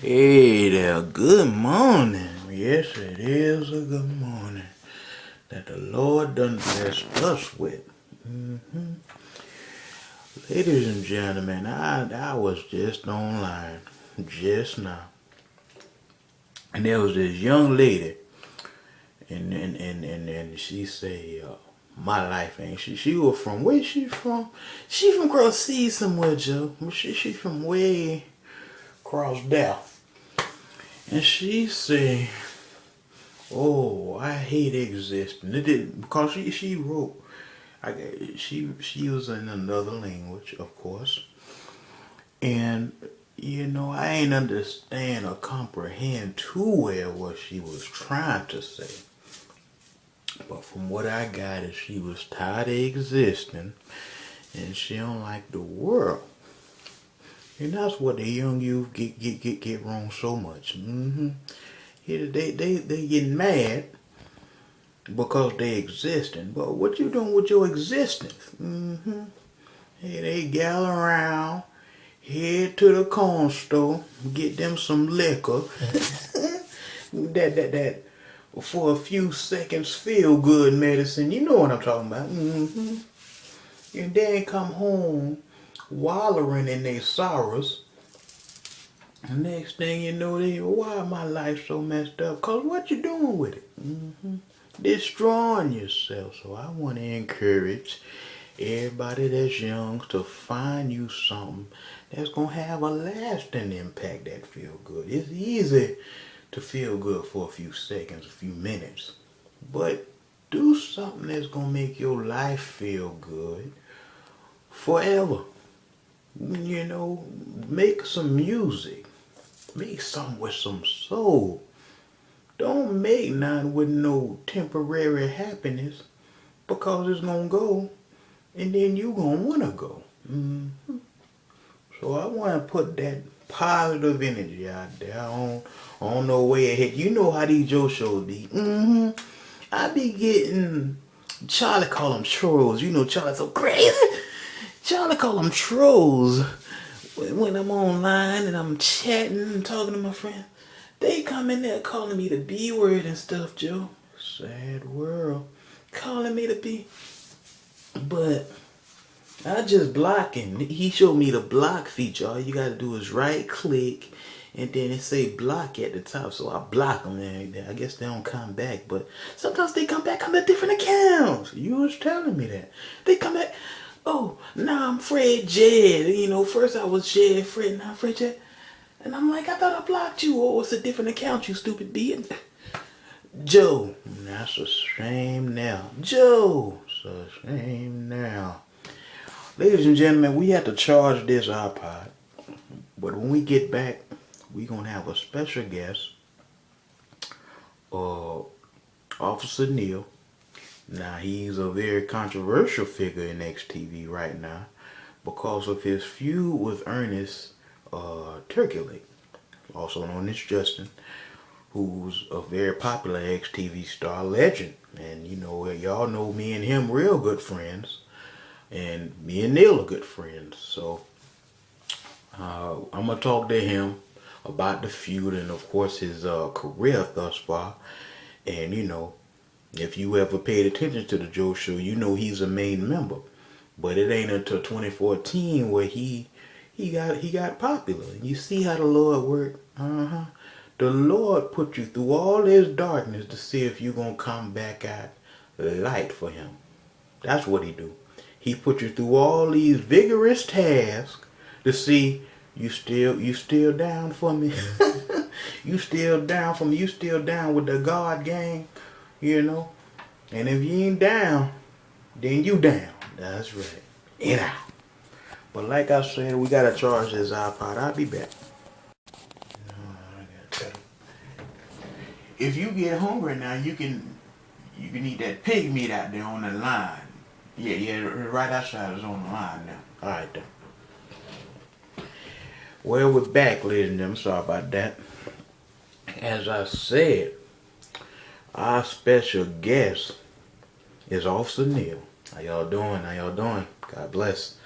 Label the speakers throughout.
Speaker 1: Hey there, good morning. Yes, it is a good morning that the Lord done blessed us with. Ladies and gentlemen, I was just online just now, and there was this young lady, and she say, my life ain't she was from where she from? She from across seas somewhere, Joe. She from way across there, and she say. Oh, I hate existing. It did because she wrote. She was in another language, of course, and I ain't understand or comprehend too well what she was trying to say. But from what I got is she was tired of existing, and she don't like the world. And that's what the young youth get wrong so much. Yeah, they getting mad because they existing. But what you doing with your existence? Hey, they gather around, head to the corn store, get them some liquor. that for a few seconds feel good medicine. You know what I'm talking about. And then come home wallowing in their sorrows. The next thing you know, why my life so messed up? Cause what you doing with it? Destroying yourself. So I want to encourage everybody that's young to find you something that's going to have a lasting impact that feel good. It's easy to feel good for a few seconds, a few minutes. But do something that's going to make your life feel good forever. Make some music. Make something with some soul. Don't make none with no temporary happiness because it's going to go and then you going to want to go. So I want to put that positive energy out there on no way ahead. You know how these Joe shows be. I be getting, Charlie call them trolls. You know Charlie's so crazy. Charlie call them trolls. When I'm online and I'm chatting and talking to my friends, they come in there calling me the B word and stuff, Joe. Sad world. Calling me the B. But I just block him. He showed me the block feature. All you gotta do is right click and then it say block at the top. So I block them and I guess they don't come back. But sometimes they come back on a different accounts. You was telling me that. They come back. Oh, now I'm Fred Jed. First I was Jed Fred, now Fred Jed. And I'm like, I thought I blocked you. Oh, it's a different account, you stupid B. Joe, that's a shame now. Joe, it's a shame now. Ladies and gentlemen, we have to charge this iPod. But when we get back, we're going to have a special guest, Officer Neal. Now, he's a very controversial figure in XTV right now because of his feud with Ernest Turkey Leg, also known as Justin, who's a very popular XTV star legend. And y'all know me and him real good friends. And me and Neal are good friends. So I'm going to talk to him about the feud and, of course, his career thus far. And, if you ever paid attention to the Joe Show, you know he's a main member. But it ain't until 2014 where he got popular. You see how the Lord worked? The Lord put you through all this darkness to see if you're going to come back out light for him. That's what he do. He put you through all these vigorous tasks to see you still down for me. You still down for me. You still down with the God gang, And if you ain't down, then you down. That's right. But like I said, we gotta charge this iPod. I'll be back. If you get hungry now, you can eat that pig meat out there on the line. Yeah, right outside is on the line now. All right, then. Well, we're back, ladies and gentlemen. Sorry about that. As I said, our special guest is Officer Neal. How y'all doing? God bless.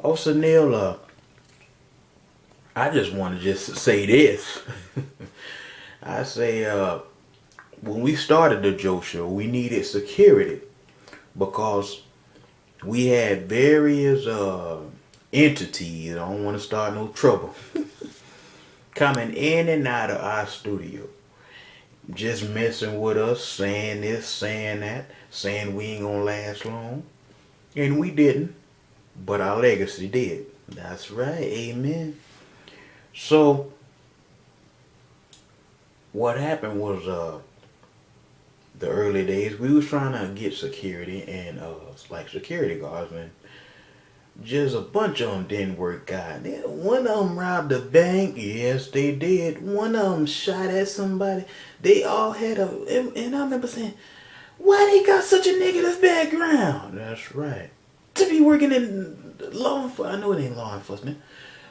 Speaker 1: Officer Neal, I just want to just say this. I say, when we started the Joe Show, we needed security because we had various entities. I don't want to start no trouble coming in and out of our studio, just messing with us, saying this, saying that, saying we ain't gonna last long, and we didn't, but our legacy did. That's right, amen. So what happened was, the early days we was trying to get security and like security guards, and just a bunch of them didn't work out. One of them robbed a bank. Yes, they did. One of them shot at somebody. They all had and I remember saying, why they got such a negative background? That's right. To be working in law enforcement. I know it ain't law enforcement,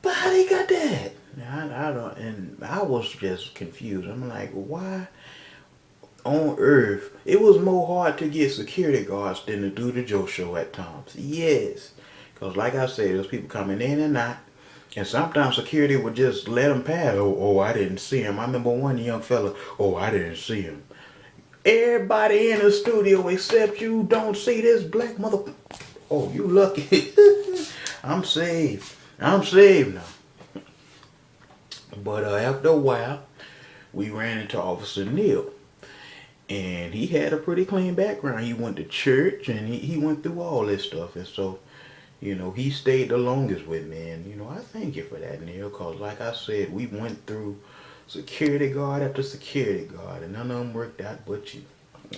Speaker 1: but how they got that? I don't, and I was just confused. I'm like, why on earth? It was more hard to get security guards than to do the Joe Show at times. Yes. Because like I said, there's people coming in and out. And sometimes security would just let them pass. Oh, I didn't see him. I remember one young fella, oh, I didn't see him. Everybody in the studio except you don't see this black mother. Oh, you lucky. I'm saved. I'm saved now. But after a while, we ran into Officer Neal. And he had a pretty clean background. He went to church and he went through all this stuff. And so, he stayed the longest with me. And, I thank you for that, Neal. Because like I said, we went through security guard after security guard. And none of them worked out but you.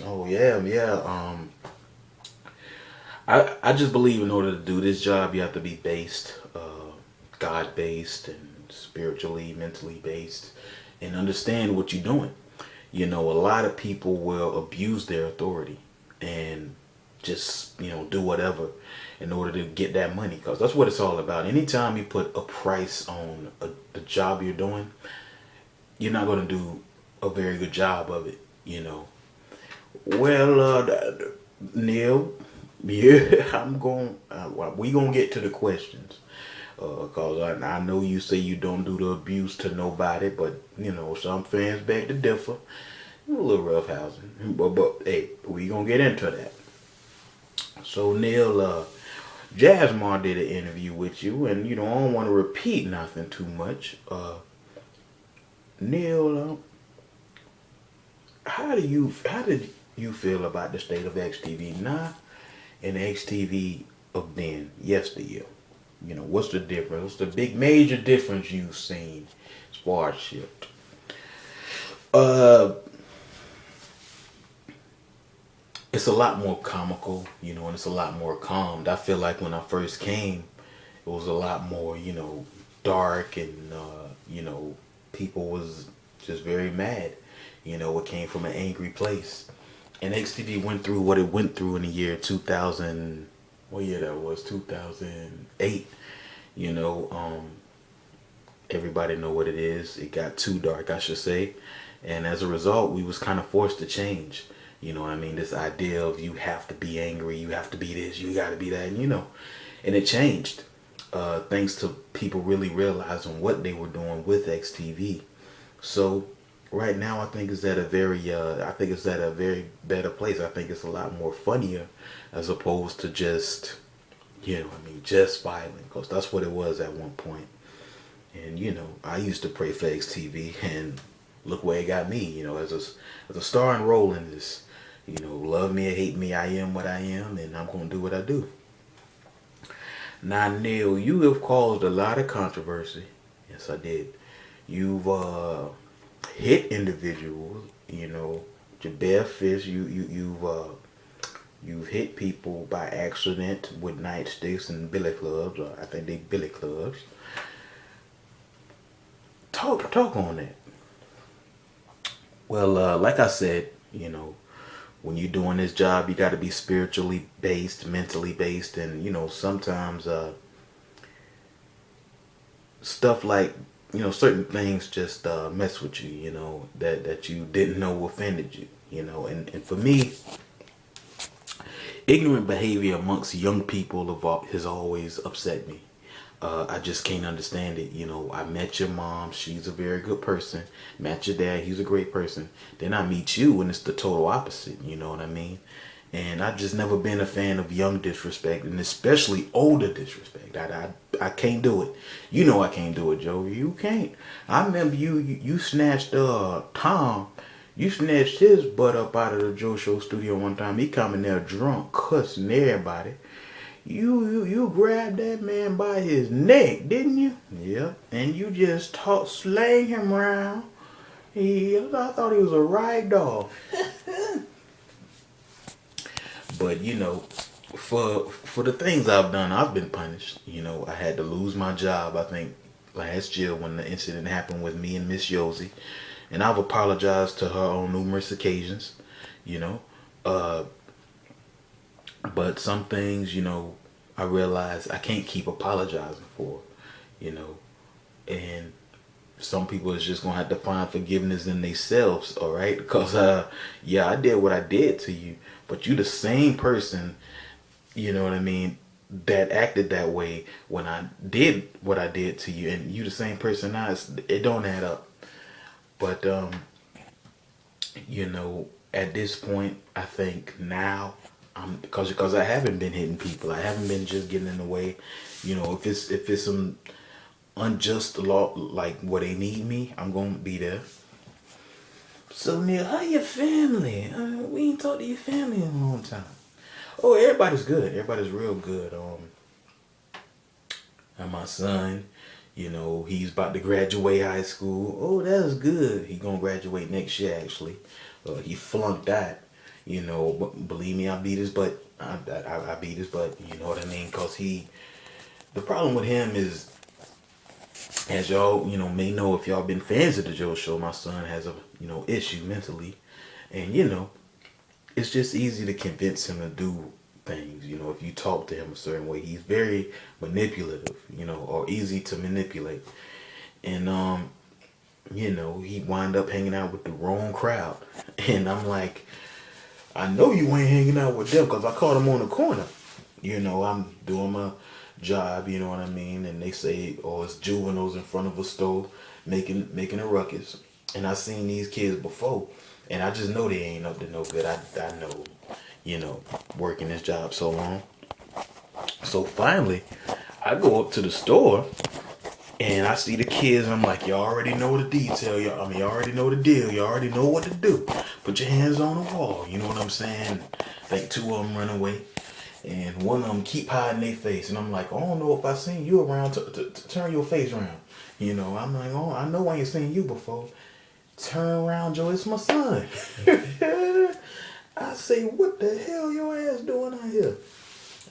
Speaker 1: Oh, yeah, yeah. I just believe in order to do this job, you have to be based, God-based and spiritually, mentally based. And understand what you're doing. A lot of people will abuse their authority and just, do whatever in order to get that money. Because that's what it's all about. Anytime you put a price on the job you're doing, you're not going to do a very good job of it. Well, Neal, yeah, we going to get to the questions. Because I know you say you don't do the abuse to nobody, but, some fans beg to differ. A little roughhousing. But hey, we going to get into that. So, Neal, Jasmine did an interview with you, and, I don't want to repeat nothing too much. Neal, how did you feel about the state of XTV now and XTV of then, yesteryear? What's the difference? What's the big major difference you've seen as far as shift? It's a lot more comical, and it's a lot more calmed. I feel like when I first came, it was a lot more, dark and, people was just very mad. It came from an angry place. And XTV went through what it went through in the year 2000. What year that was? 2008. Everybody know what it is. It got too dark, I should say. And as a result, we was kind of forced to change. What I mean? This idea of you have to be angry, you have to be this, you got to be that, and it changed. Thanks to people really realizing what they were doing with XTV. So right now, I think it's at a very better place. I think it's a lot more funnier as opposed to just, just violent, because that's what it was at one point. And I used to pray for XTV, and look where it got me. As a starring role in this. Love me or hate me, I am what I am, and I'm gonna do what I do. Now, Neal, you have caused a lot of controversy. Yes, I did. You've hit individuals. Your bare fist. You've hit people by accident with nightsticks and billy clubs. Or I think they billy clubs. Talk on that. Well, like I said, when you're doing this job, you got to be spiritually based, mentally based, and sometimes stuff like certain things just mess with you, that you didn't know offended you, and for me, ignorant behavior amongst young people has always upset me. I just can't understand it. I met your mom. She's a very good person. Met your dad. He's a great person. Then I meet you and it's the total opposite. You know what I mean? And I've just never been a fan of young disrespect, and especially older disrespect. I can't do it. You know I can't do it, Joe. You can't. I remember you snatched Tom. You snatched his butt up out of the Joe Show studio one time. He come in there drunk, cussing everybody. You grabbed that man by his neck, didn't you? Yeah. And you just slang him around. I thought he was a rag doll. But for the things I've done, I've been punished. I had to lose my job. I think last year when the incident happened with me and Miss Yosie, and I've apologized to her on numerous occasions. You know, uh, but some things, I realize I can't keep apologizing for. You know, and some people is just gonna have to find forgiveness in themselves, all right? Because yeah, I did what I did to you, but you the same person, you know what I mean, that acted that way when I did what I did to you, and you the same person now. It don't add up. But at this point, I think now because I haven't been hitting people. I haven't been just getting in the way. If it's some unjust law like where they need me, I'm gonna be there. So Neal, how your family? We ain't talked to your family in a long time. Oh, everybody's good. Everybody's real good. And my son, he's about to graduate high school. Oh, that's good. He gonna graduate next year actually. He flunked that. But believe me, I beat his butt. I beat his butt. You know what I mean? Cause the problem with him is, as y'all, may know if y'all been fans of the Joe Show, my son has a, issue mentally. And, it's just easy to convince him to do things. If you talk to him a certain way, he's very manipulative, or easy to manipulate. And, he wind up hanging out with the wrong crowd. And I'm like, I know you ain't hanging out with them because I caught him on the corner. I'm doing my job, you know what I mean? And they say, oh, it's juveniles in front of a store making a ruckus. And I seen these kids before, and I just know they ain't up to no good. I know, working this job so long. So finally, I go up to the store, and I see the kids, and I'm like, you already know the detail. You already know the deal. You already know what to do. Put your hands on the wall. You know what I'm saying? I think two of them run away. And one of them keep hiding their face. And I'm like, I don't know if I seen you around to turn your face around. I'm like, oh, I know I ain't seen you before. Turn around, Joe, it's my son. I say, what the hell your ass doing out here?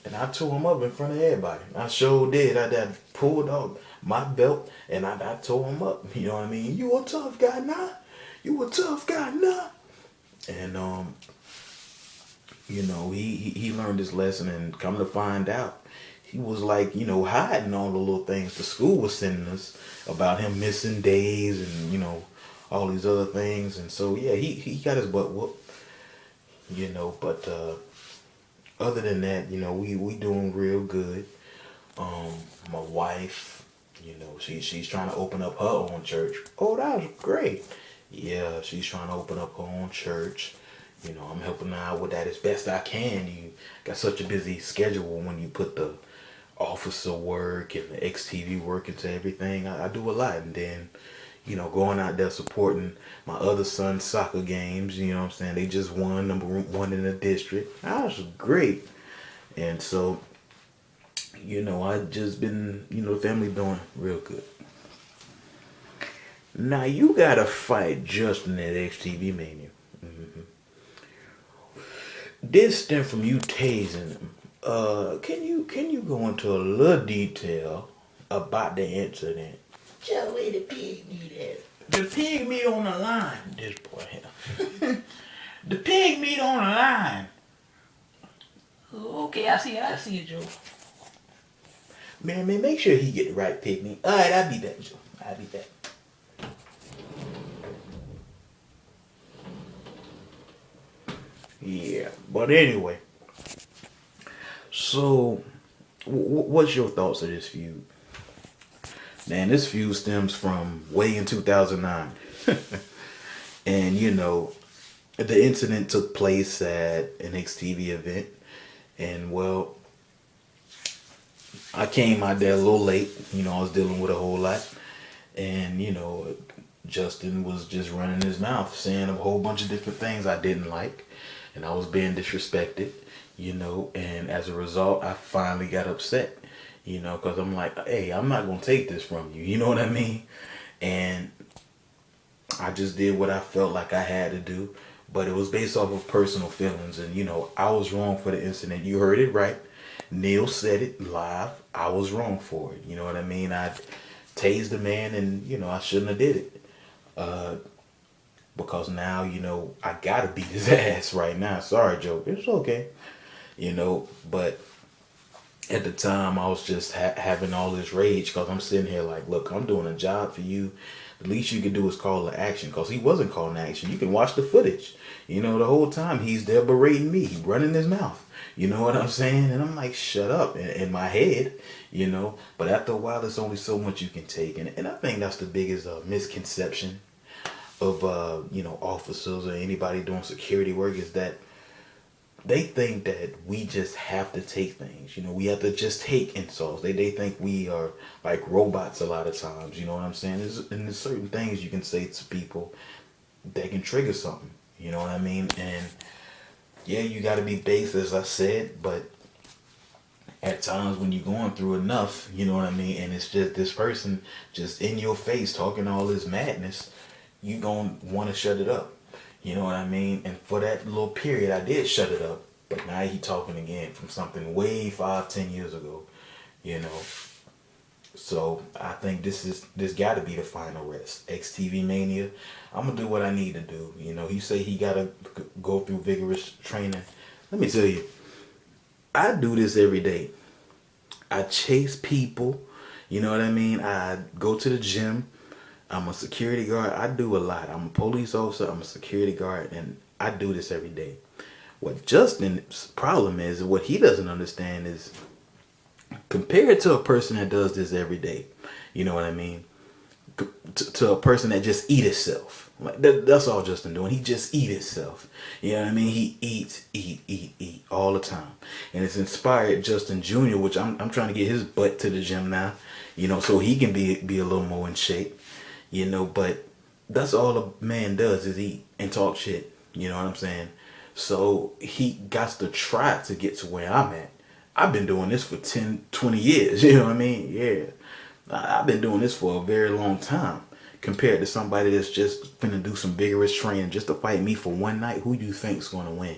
Speaker 1: And I tore him up in front of everybody. I sure did. I pulled out my belt and I tore him up. You know what I mean? You a tough guy now? You a tough guy now? And he learned his lesson, and come to find out, he was like, hiding all the little things the school was sending us about him missing days and, all these other things. And so, yeah, he got his butt whooped, but other than that, we doing real good. My wife, she's trying to open up her own church. Oh, that was great. Yeah, she's trying to open up her own church. I'm helping her out with that as best I can. You got such a busy schedule when you put the officer work and the XTV work into everything. I do a lot. And then, going out there supporting my other son's soccer games, you know what I'm saying? They just won number one in the district. That was great. And so, I just been, the family doing real good. Now, you got to fight Justin at XTV Mania. This stem from you tasing him. Can you go into a little detail about the incident? Just where the pig meat at. The pig meat on the line. This boy here. The pig meat on the line. Okay, I see it, Joe. Man, make sure he get the right pig meat. All right, I'll be back, Joe. I'll be back. Yeah, but anyway. So, what's your thoughts of this feud? Man, this feud stems from way in 2009. And, the incident took place at an XTV event. And, well, I came out there a little late. I was dealing with a whole lot. And, Justin was just running his mouth, saying a whole bunch of different things I didn't like. And I was being disrespected, and as a result, I finally got upset, because I'm like, hey, I'm not going to take this from you. You know what I mean? And I just did what I felt like I had to do. But it was based off of personal feelings. And, I was wrong for the incident. You heard it right. Neal said it live. I was wrong for it. You know what I mean? I tased the man and, I shouldn't have did it. Because now, I got to beat his ass right now. Sorry, Joe. It's okay. But at the time I was just having all this rage because I'm sitting here like, look, I'm doing a job for you. The least you can do is call the action, because he wasn't calling action. You can watch the footage. The whole time he's there berating me, running his mouth. You know what I'm saying? And I'm like, shut up, in my head, But after a while, there's only so much you can take. And I think that's the biggest misconception of, officers or anybody doing security work, is that they think that we just have to take things. We have to just take insults. They think we are like robots a lot of times. You know what I'm saying? There's certain things you can say to people that can trigger something. You know what I mean? And yeah, you got to be base, as I said, but at times when you're going through enough, you know what I mean, and it's just this person just in your face talking all this madness, you gonna want to shut it up. You know what I mean? And for that little period, I did shut it up. But now he talking again from something way 5-10 years ago. So I think this got to be the final rest. XTV Mania. I'm gonna do what I need to do. He say he gotta go through vigorous training. Let me tell you, I do this every day. I chase people. You know what I mean? I go to the gym. I'm a security guard. I do a lot. I'm a police officer. I'm a security guard. And I do this every day. What Justin's problem is, what he doesn't understand is, compared to a person that does this every day, you know what I mean? To a person that just eat itself. Like that's all Justin doing. He just eat itself. You know what I mean? He eat all the time. And it's inspired Justin Jr., which I'm trying to get his butt to the gym now, so he can be a little more in shape. But that's all a man does, is eat and talk shit. You know what I'm saying? So he got to try to get to where I'm at. I've been doing this for 10, 20 years. You know what I mean? Yeah. I've been doing this for a very long time. Compared to somebody that's just finna do some vigorous training just to fight me for one night, who do you think's gonna win?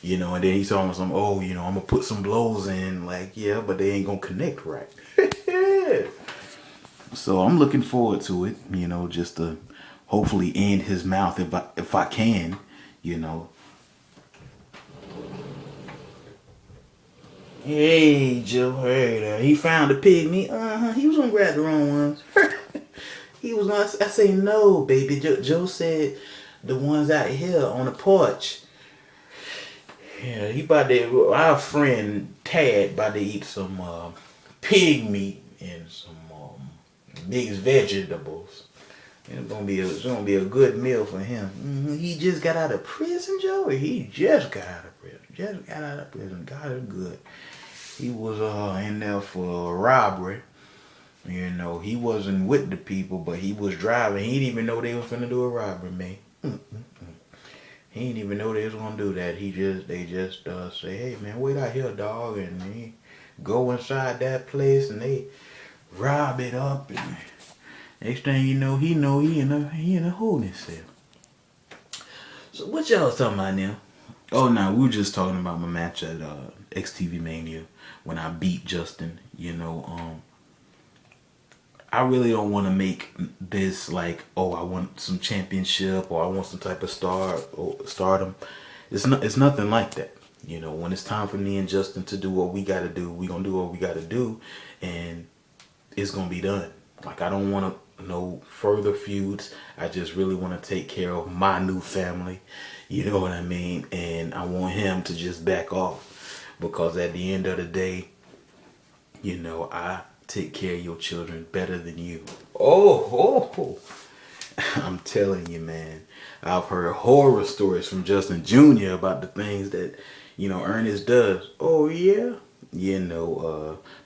Speaker 1: And then he's talking some, I'm gonna put some blows in. Like, yeah, but they ain't gonna connect right. So I'm looking forward to it, just to hopefully end his mouth if I can, Hey, Joe, hey there. He found a pygmy. He was gonna grab the wrong ones. He was gonna. I say no, baby. Joe said the ones out here on the porch. Yeah, he about to. Our friend Tad about to eat some pig meat and some mixed vegetables. It's gonna be a good meal for him. He just got out of prison, Joe. He just got out of prison. Got it good. He was in there for robbery. He wasn't with the people, but he was driving. He didn't even know they was finna do a robbery, man. He didn't even know they was gonna do that. They just say, hey man, wait out here, dog, and he go inside that place and they rob it up, and next thing you know, he in a holding cell. So what y'all was talking about now? Oh no, we were just talking about my match at XTV Mania when I beat Justin. I really don't want to make this like, oh, I want some championship or I want some type of stardom. It's nothing like that. When it's time for me and Justin to do what we got to do, we gonna do what we got to do, and it's gonna be done. Like, I don't want no further feuds. I just really want to take care of my new family. You know what I mean? And I want him to just back off, because at the end of the day, take care of your children better than you. Oh. I'm telling you, man. I've heard horror stories from Justin Jr. about the things that, Ernest does. Oh, yeah?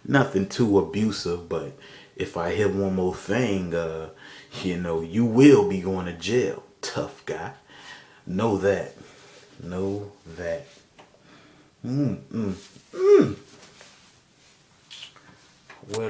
Speaker 1: Nothing too abusive, but if I hear one more thing, you will be going to jail. Tough guy. Know that. Know that. Mm. Well,